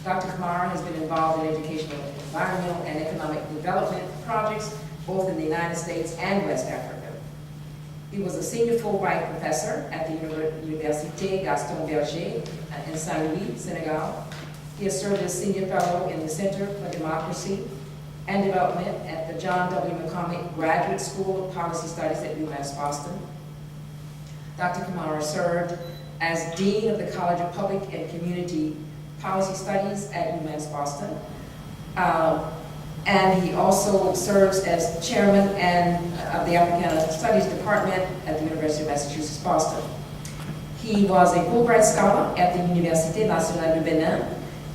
Dr. Kamara has been involved in educational, environmental, and economic development projects both in the United States and West Africa. He was a senior Fulbright professor at the Université Gaston Berger in Saint-Louis, Senegal. He has served as senior fellow in the Center for Democracy and Development at the John W. McCormick Graduate School of Policy Studies at UMass Boston. Dr. Kamara served as Dean of the College of Public and Community Policy Studies at UMass Boston. And he also serves as chairman of the Africana Studies Department at the University of Massachusetts, Boston. He was a Fulbright scholar at the Université Nationale du Benin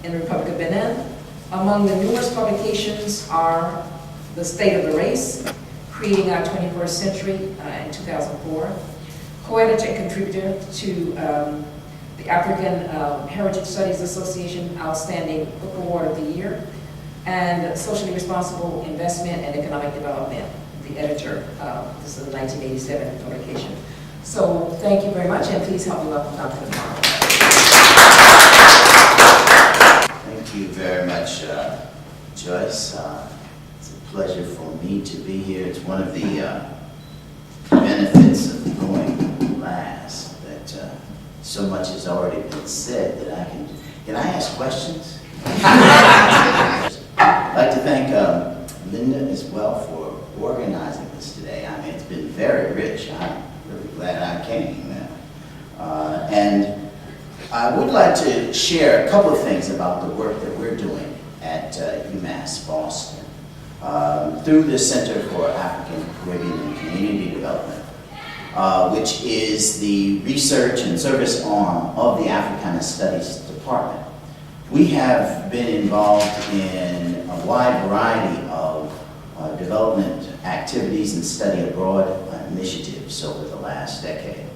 in the Republic of Benin. Among the numerous publications are The State of the Race, Creating Our 21st Century in 2004, co-editor and contributor to the African Heritage Studies Association Outstanding Book Award of the Year, and Socially Responsible Investment and Economic Development, the editor. This is a 1987 publication. So thank you very much, and please help me welcome Dr. Kamara. Thank you very much, Joyce. It's a pleasure for me to be here. It's one of the benefits of going last that so much has already been said that I can I ask questions? I'd like to thank Linda as well for organizing this today. I mean, it's been very rich. I'm really glad I came. And I would like to share a couple of things about the work that we're doing at UMass Boston through the Center for African, Caribbean, and Community Development, which is the research and service arm of the Africana Studies Department. We have been involved in a wide variety of development activities and study abroad initiatives over the last decade.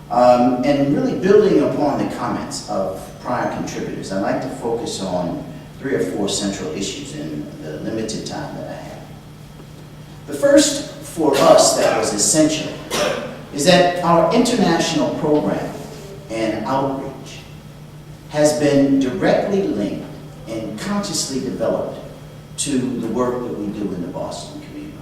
And really building upon the comments of prior contributors, I'd like to focus on 3 or 4 central issues in the limited time that I have. The first for us that was essential is that our international program and outreach has been directly linked and consciously developed to the work that we do in the Boston community.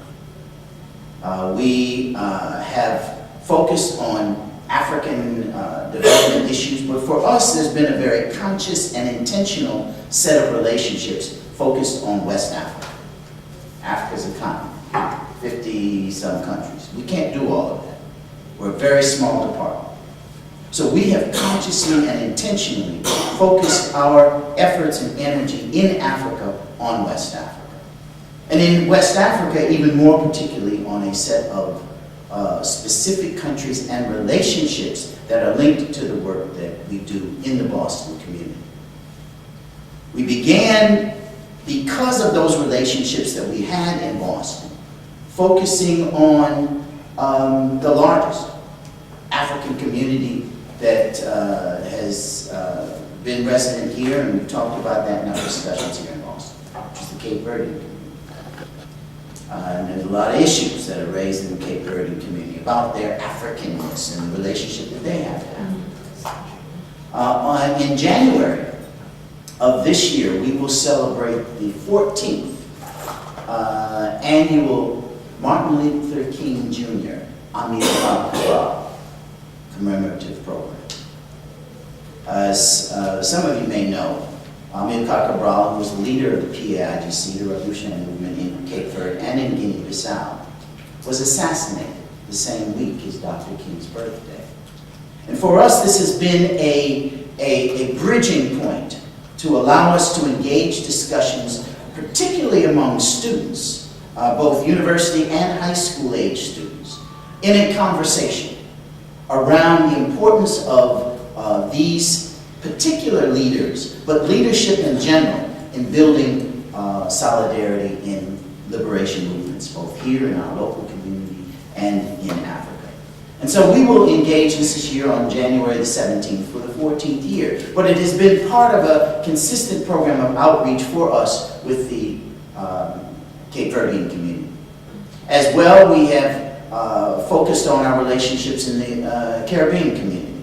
We have focused on African development issues, but for us there's been a very conscious and intentional set of relationships focused on West Africa. Africa's a continent, 50-some countries. We can't do all of that. We're a very small department. So we have consciously and intentionally focused our efforts and energy in Africa on West Africa. And in West Africa, even more particularly on a set of specific countries and relationships that are linked to the work that we do in the Boston community. We began, because of those relationships that we had in Boston, focusing on the largest African community that has been resident here, and we've talked about that in our discussions here in Boston, which is the Cape Verdean community. And there's a lot of issues that are raised in the Cape Verdean community about their Africanness and the relationship that they have to Africa. In January of this year, we will celebrate the 14th annual Martin Luther King Jr. Kamara Part1 commemorative program. As some of you may know, Amilcar Cabral, who was the leader of the PAIGC, the revolutionary movement in Cape Verde and in Guinea-Bissau, was assassinated the same week as Dr. King's birthday. And for us, this has been a bridging point to allow us to engage discussions, particularly among students, both university and high school age students, in a conversation around the importance of these particular leaders, but leadership in general, in building solidarity in liberation movements, both here in our local community and in Africa. And so we will engage this year on January the 17th for the 14th year, but it has been part of a consistent program of outreach for us with the Cape Verdean community. As well, we have focused on our relationships in the Caribbean community.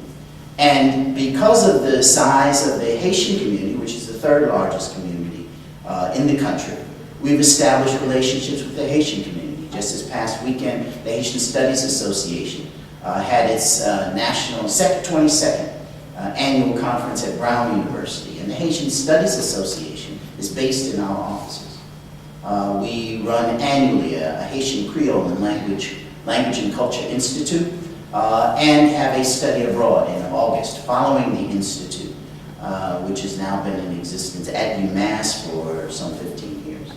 And because of the size of the Haitian community, which is the third largest community in the country. We've established relationships with the Haitian community. Just this past weekend, the Haitian Studies Association had its 22nd annual conference at Brown University, and the Haitian Studies Association is based in our offices. We run annually a Haitian Creole and Language and Culture Institute, and have a study abroad in August following the Institute, which has now been in existence at UMass for some 15 years.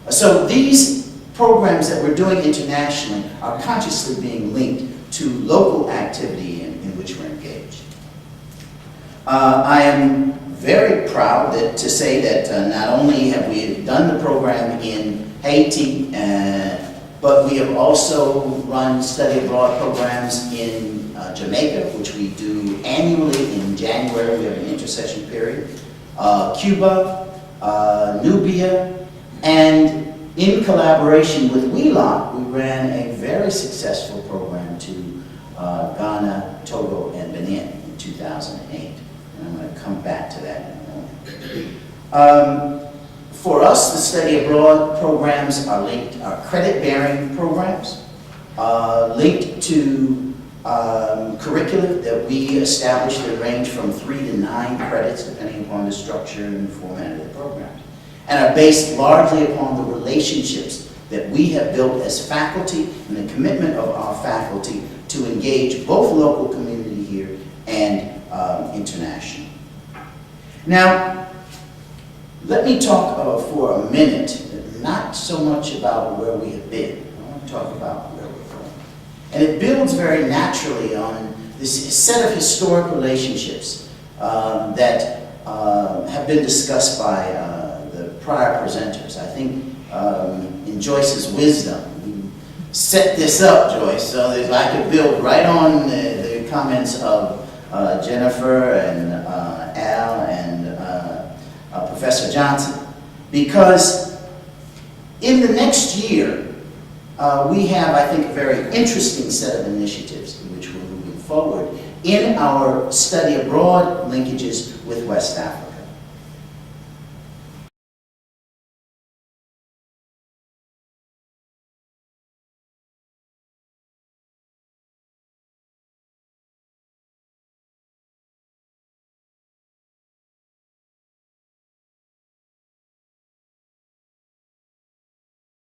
So these programs that we're doing internationally are consciously being linked to local activity in which we're engaged. I am very proud to say that not only have we done the program in Haiti, but we have also run study abroad programs in Jamaica, which we do annually in January. We have an intersession period. Cuba, Nubia, and in collaboration with WELOC, we ran a very successful program to Ghana, Togo, and Benin in 2008. And I'm going to come back to that in a moment. For us, the study abroad programs are credit-bearing programs, linked to curricula that we establish that range from 3 to 9 credits, depending upon the structure and the format of the program, and are based largely upon the relationships that we have built as faculty and the commitment of our faculty to engage both local community here and international. Now, let me talk for a minute, not so much about where we have been. I want to talk about where we're going. And it builds very naturally on this set of historic relationships that have been discussed by the prior presenters. I think in Joyce's wisdom, we set this up, Joyce, so that I could build right on the comments of Jennifer and Al and Professor Johnson, because in the next year, we have, I think, a very interesting set of initiatives in which we're moving forward in our study abroad linkages with West Africa.